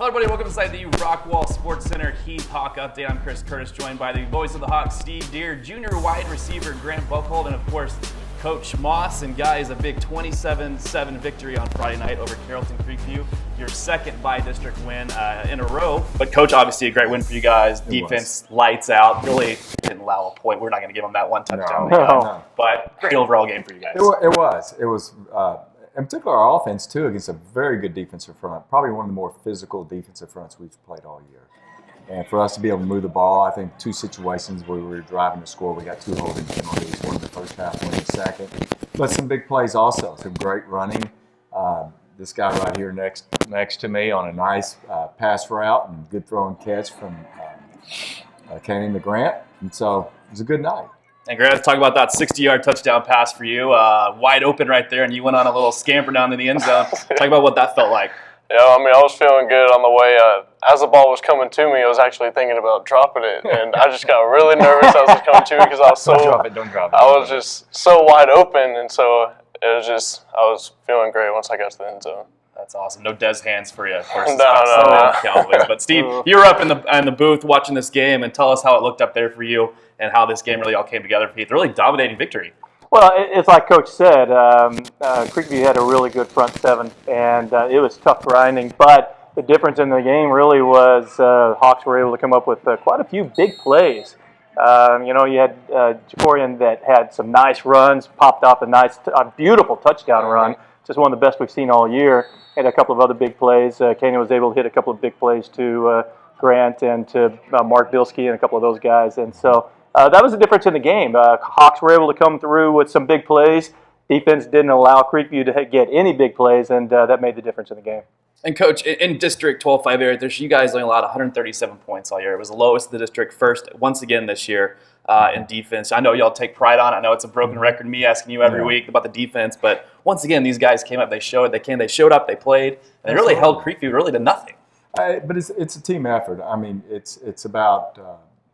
Hello everybody, welcome inside the Rockwall Sports Center Heath Hawk update. I'm Chris Curtis, joined by the voice of the Hawks, Steve Deere, junior wide receiver Grant Buckhold, and of course, Coach Moss. And guys, a big 27-7 victory on Friday night over Carrolton Creekview. Your second by-district win in a row. But Coach, obviously a great win for you guys. Defense lights out. Really didn't allow a point. We're not going to give them that one touchdown. No. But great overall game for you guys. It was. In particular, our offense, too, against a very good defensive front, probably one of the more physical defensive fronts we've played all year. And for us to be able to move the ball, I think two situations where we were driving to score, we got two holding penalties, one in the first half, one in the second. But some big plays also, some great running. This guy right here next to me on a nice pass route and good throw and catch from Canyon to Grant. And so it was a good night. And Grant, let's talk about that 60-yard touchdown pass for you. Wide open right there, and you went on a little scamper down to the end zone. Talk about what that felt like. Yeah, I mean, I was feeling good on the way. As the ball was coming to me, I was actually thinking about dropping it, and I just got really nervous as it was coming to me because I was so. Don't drop it. I was just so wide open, and so it was just. I was feeling great once I got to the end zone. That's awesome. No Des hands for you, of course. No. Cowboys. But Steve, you were up in the booth watching this game, and tell us how it looked up there for you and how this game really all came together for you. It's a really dominating victory. Well, it's like Coach said, Creekview had a really good front seven, and it was tough grinding. But the difference in the game really was Hawks were able to come up with quite a few big plays. You had Jacorian that had some nice runs, popped off a beautiful touchdown run, just one of the best we've seen all year. Had a couple of other big plays. Kenny was able to hit a couple of big plays to Grant and to Mark Bilski and a couple of those guys. And so that was the difference in the game. Hawks were able to come through with some big plays. Defense didn't allow Creekview to get any big plays, and that made the difference in the game. And Coach, in District 12-5 area, you guys only allowed 137 points all year. It was the lowest in the district first once again this year in defense. I know y'all take pride on it. I know it's a broken record, me asking you every week about the defense, but once again, these guys came up, they showed up, they played, and they really held Creekview really to nothing. But it's a team effort. I mean, it's about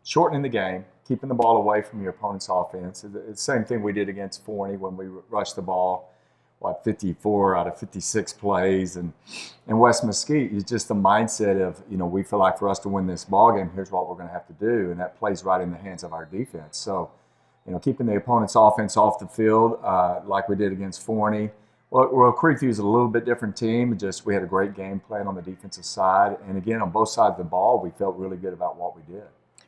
shortening the game, keeping the ball away from your opponent's offense. It's the same thing we did against Forney when we rushed the ball, 54 out of 56 plays. And West Mesquite is just the mindset of, we feel like for us to win this ball game, here's what we're going to have to do. And that plays right in the hands of our defense. So, keeping the opponent's offense off the field like we did against Forney. Well, Creekview is a little bit different team. We had a great game plan on the defensive side. And again, on both sides of the ball, we felt really good about what we did.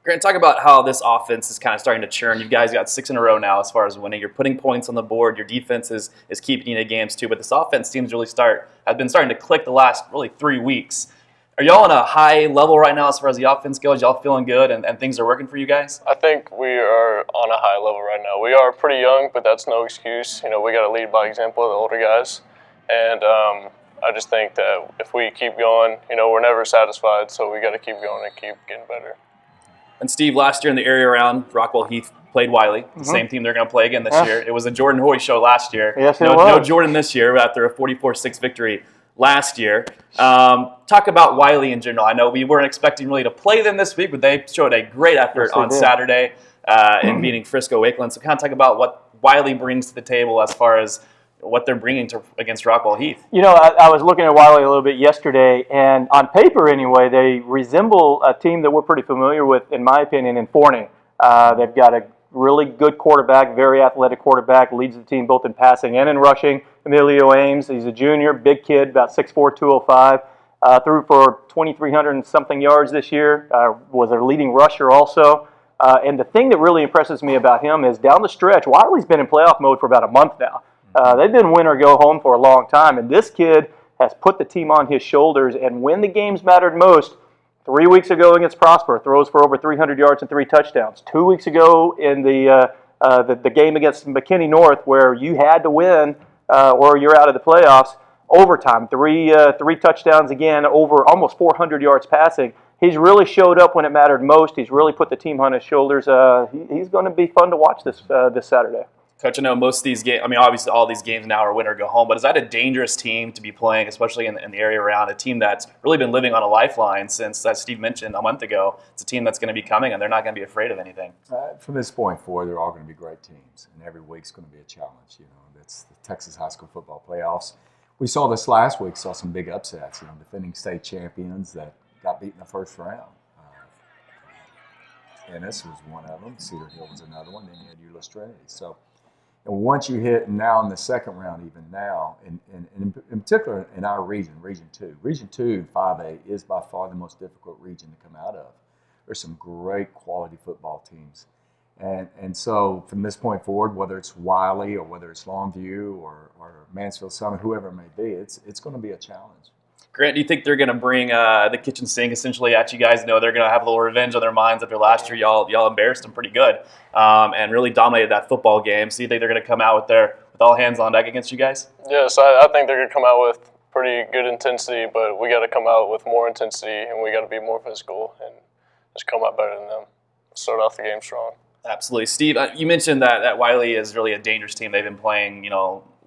Grant, talk about how this offense is kind of starting to churn. You guys got 6 in a row now as far as winning. You're putting points on the board. Your defense is keeping you in games too. But this offense seems has been starting to click the last really 3 weeks. Are y'all on a high level right now as far as the offense goes? Y'all feeling good and things are working for you guys? I think we are on a high level right now. We are pretty young, but that's no excuse. We got to lead by example of the older guys. And I just think that if we keep going, we're never satisfied. So we got to keep going and keep getting better. And Steve, last year in the area around Rockwall-Heath played Wylie, the same team they're going to play again this year. It was a Jordan Hoy show last year. Yes, no Jordan this year after a 44-6 victory last year. Talk about Wylie in general. I know we weren't expecting really to play them this week, but they showed a great effort on Saturday in beating Frisco Wakeland. So kind of talk about what Wylie brings to the table as far as what they're bringing against Rockwall-Heath. I was looking at Wylie a little bit yesterday, and on paper anyway, they resemble a team that we're pretty familiar with, in my opinion, in Forney. They've got a really good quarterback, very athletic quarterback, leads the team both in passing and in rushing. Emilio Ames, he's a junior, big kid, about 6'4", 205. Threw for 2,300 and something yards this year, was their leading rusher also. And the thing that really impresses me about him is down the stretch, Wylie's been in playoff mode for about a month now. They've been win or go home for a long time, and this kid has put the team on his shoulders, and when the games mattered most, 3 weeks ago against Prosper, throws for over 300 yards and 3 touchdowns. 2 weeks ago in the game against McKinney North, where you had to win or you're out of the playoffs, overtime, three touchdowns again, over almost 400 yards passing. He's really showed up when it mattered most. He's really put the team on his shoulders. He's going to be fun to watch this Saturday. Coach, I know most of these games, obviously all these games now are win or go home, but is that a dangerous team to be playing, especially in the area around, a team that's really been living on a lifeline since, as Steve mentioned a month ago, it's a team that's going to be coming and they're not going to be afraid of anything? From this point forward, they're all going to be great teams, and every week's going to be a challenge. That's the Texas high school football playoffs. we saw this last week. Saw some big upsets. Defending state champions that got beat in the first round. Ennis was one of them. Cedar Hill was another one. Then you had Euless Trinity. So, and once you hit now in the second round, even now, and in particular in our region, Region 2. Region 2, 5A, is by far the most difficult region to come out of. There's some great quality football teams. And so from this point forward, whether it's Wylie or whether it's Longview or Mansfield Summit, whoever it may be, it's going to be a challenge. Grant, do you think they're going to bring the kitchen sink essentially at you guys? Know they're going to have a little revenge on their minds after last year. Y'all embarrassed them pretty good and really dominated that football game. So you think they're going to come out with all hands on deck against you guys? Yes, I think they're going to come out with pretty good intensity, but we got to come out with more intensity and we got to be more physical and just come out better than them. Start off the game strong. Absolutely. Steve, you mentioned that Wylie is really a dangerous team. They've been playing,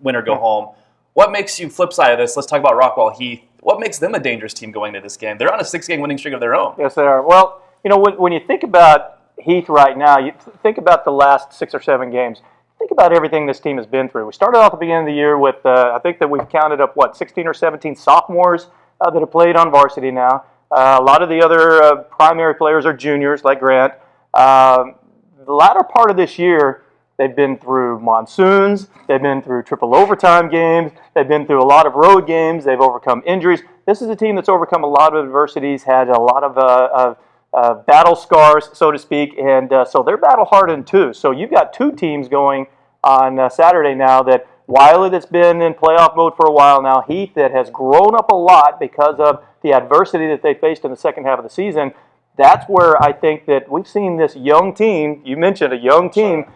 win or go home. What makes you, flip side of this, let's talk about Rockwall-Heath. What makes them a dangerous team going into this game? They're on a 6-game winning streak of their own. Yes, they are. Well, when you think about Heath right now, you think about the last 6 or 7 games. Think about everything this team has been through. We started off at the beginning of the year with, I think that we've counted up, 16 or 17 sophomores that have played on varsity now. A lot of the other primary players are juniors, like Grant. The latter part of this year, they've been through monsoons, they've been through triple overtime games, they've been through a lot of road games, they've overcome injuries. This is a team that's overcome a lot of adversities, had a lot of battle scars, so to speak, and so they're battle hardened too. So you've got 2 teams going on Saturday now, that Wylie, that's been in playoff mode for a while now, Heath, that has grown up a lot because of the adversity that they faced in the second half of the season. That's where I think that we've seen this young team. You mentioned a young team.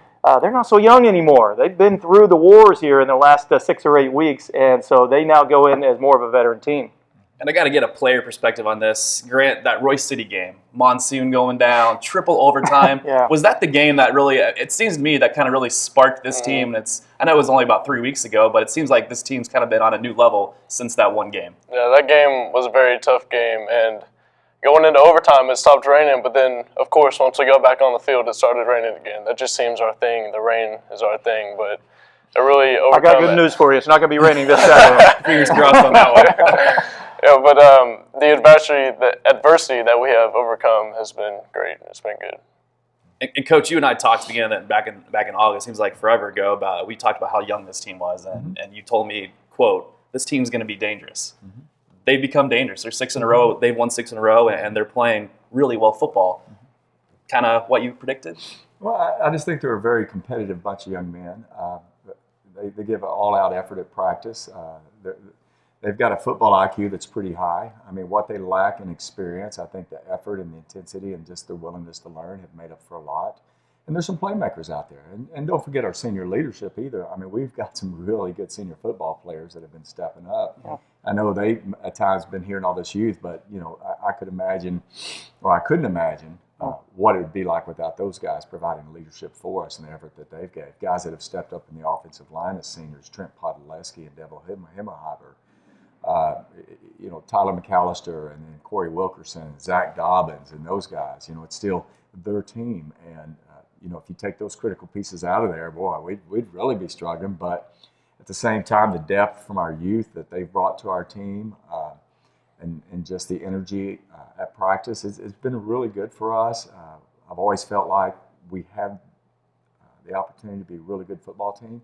They're not so young anymore. They've been through the wars here in the last 6 or 8 weeks, and so they now go in as more of a veteran team. And I got to get a player perspective on this. Grant, that Royce City game, monsoon going down, triple overtime. Yeah. Was that the game that really, it seems to me, that kind of really sparked this team? And I know it was only about 3 weeks ago, but it seems like this team's kind of been on a new level since that one game. Yeah, that game was a very tough game, and going into overtime, it stopped raining, but then, of course, once we got back on the field, it started raining again. That just seems our thing. The rain is our thing, but it really overcome. I got good news for you. It's not going to be raining this Saturday. Fingers crossed on that one. Yeah, but the adversity that we have overcome has been great. It's been good. And Coach, you and I talked back in August. Seems like forever ago. We talked about how young this team was, and you told me, quote, "This team's going to be dangerous." Mm-hmm. They've become dangerous. They're 6 in a row. They've won 6 in a row, and they're playing really well football. Kind of what you predicted? Well, I just think they're a very competitive bunch of young men. They give an all-out effort at practice. They've got a football IQ that's pretty high. I mean, what they lack in experience, I think the effort and the intensity and just their willingness to learn have made up for a lot. And there's some playmakers out there. And don't forget our senior leadership either. I mean, we've got some really good senior football players that have been stepping up. Yeah. I know they at times been hearing all this youth, but, I couldn't imagine what it would be like without those guys providing leadership for us and the effort that they've gave. Guys that have stepped up in the offensive line as seniors, Trent Podolesky and Devil Himmelheimer, Tyler McAllister and then Corey Wilkerson, Zach Dobbins, and those guys. It's still their team. And, if you take those critical pieces out of there, boy, we'd really be struggling. But at the same time, the depth from our youth that they've brought to our team and just the energy at practice has been really good for us. I've always felt like we have the opportunity to be a really good football team,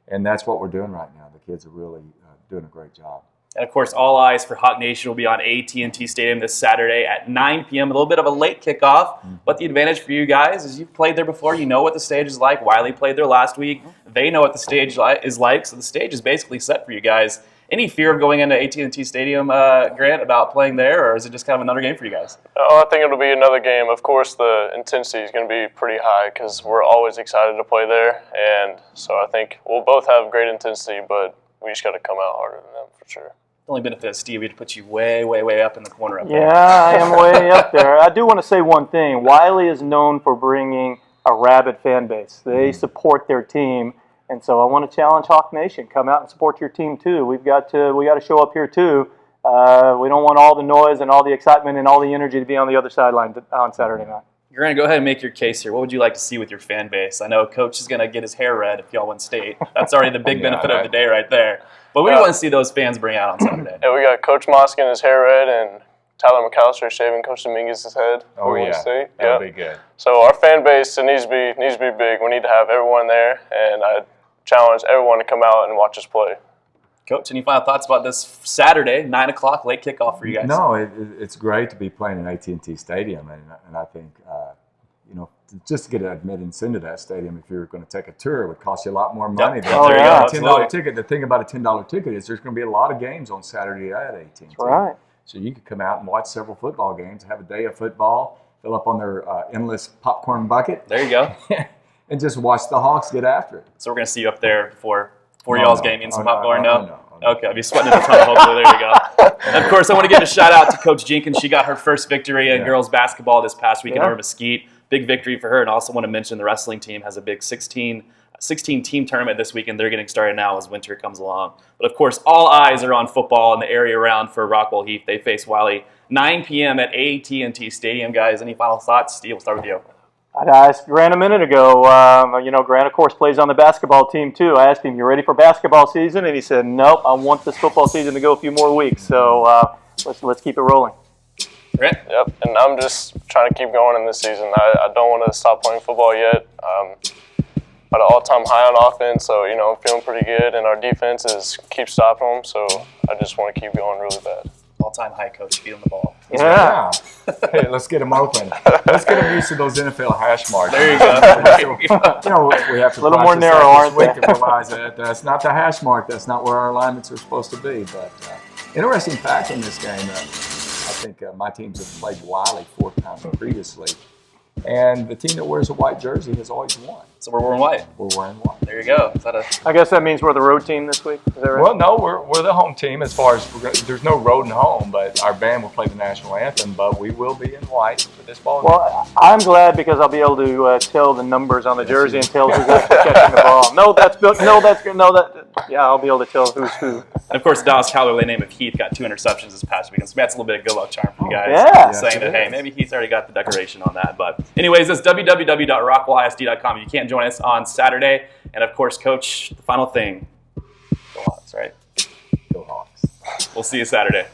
and that's what we're doing right now. The kids are really doing a great job. And, of course, all eyes for Hawk Nation will be on AT&T Stadium this Saturday at 9 p.m., a little bit of a late kickoff. Mm-hmm. But the advantage for you guys is you've played there before. You know what the stage is like. Wylie played there last week. They know what the stage is like, so the stage is basically set for you guys. Any fear of going into AT&T Stadium, Grant, about playing there, or is it just kind of another game for you guys? Oh, I think it'll be another game. Of course, the intensity is going to be pretty high because we're always excited to play there. And so I think we'll both have great intensity, but we just got to come out harder than them for sure. The only benefit of Steve, we had to put you way, way, way up in the corner up there. Yeah, I am way up there. I do want to say one thing. Wylie is known for bringing a rabid fan base. They support their team, and so I want to challenge Hawk Nation. Come out and support your team too. We got to show up here too. We don't want all the noise and all the excitement and all the energy to be on the other sideline on Saturday night. Grant, go ahead and make your case here. What would you like to see with your fan base? I know Coach is going to get his hair red if y'all win state. That's already the big benefit of the day right there. But we want to see those fans bring out on Saturday. Yeah, we got Coach Moss getting his hair red and Tyler McAllister shaving Coach Dominguez's head. Oh, yeah. State. That'll be good. So our fan base needs to be big. We need to have everyone there, and I challenge everyone to come out and watch us play. Coach, any final thoughts about this Saturday, 9 o'clock, late kickoff for you guys? No, it's great to be playing in AT&T Stadium, and I think, just to get admittance into that stadium, if you're going to take a tour, it would cost you a lot more money than Oh, a yeah, $10 ticket. The thing about a $10 ticket is there's going to be a lot of games on Saturday at AT&T. That's right. So you could come out and watch several football games, have a day of football, fill up on their endless popcorn bucket, There you go. and just watch the Hawks get after it. So we're going to see you up there for No, y'all's no. game and some Oh, popcorn, no, no? no. Okay, I'll be sweating in the tunnel, hopefully. There you go. And of course, I want to give a shout out to Coach Jenkins. She got her first victory in girls basketball this past weekend over Mesquite. Big victory for her. And also want to mention the wrestling team has a big 16 team tournament this weekend. They're getting started now as winter comes along. But of course, all eyes are on football in the area around for Rockwall-Heath. They face Wylie 9 p.m. at AT&T Stadium. Guys, any final thoughts? Steve, we'll start with you. I asked Grant a minute ago. Grant, of course, plays on the basketball team, too. I asked him, you ready for basketball season? And he said, nope, I want this football season to go a few more weeks. So let's keep it rolling. Grant? Yep, and I'm just trying to keep going in this season. I don't want to stop playing football yet. At an all-time high on offense, so, I'm feeling pretty good. And our defense keeps stopping them, so I just want to keep going really bad. All-time high, Coach, feeding the ball. Yeah. Hey, let's get them open. Let's get them used to those NFL hash marks. There you go. We have to A little more practice narrow, that aren't this week they? to realize that that's not the hash mark. That's not where our alignments are supposed to be. But interesting fact in this game, I think my teams have played Wylie 4 times previously, and the team that wears a white jersey has always won. So we're wearing white. We're wearing white. There you go. Is that I guess that means we're the road team this week. Is that right? Well, no, we're the home team as far as there's no road and home, but our band will play the national anthem. But we will be in white for this ball game. Well, I'm glad because I'll be able to tell the numbers on the jersey and tell who's actually catching the ball. Yeah, I'll be able to tell who's who. And of course, Dallas Cowboy name of Heath got 2 interceptions this past weekend. So that's a little bit of good luck charm for you guys. yeah. Saying that, hey, maybe Heath's already got the decoration on that. But anyways, that's www.rockwallisd.com. You can't join us on Saturday. And of course, Coach, the final thing. Go Hawks, right? Go Hawks. We'll see you Saturday.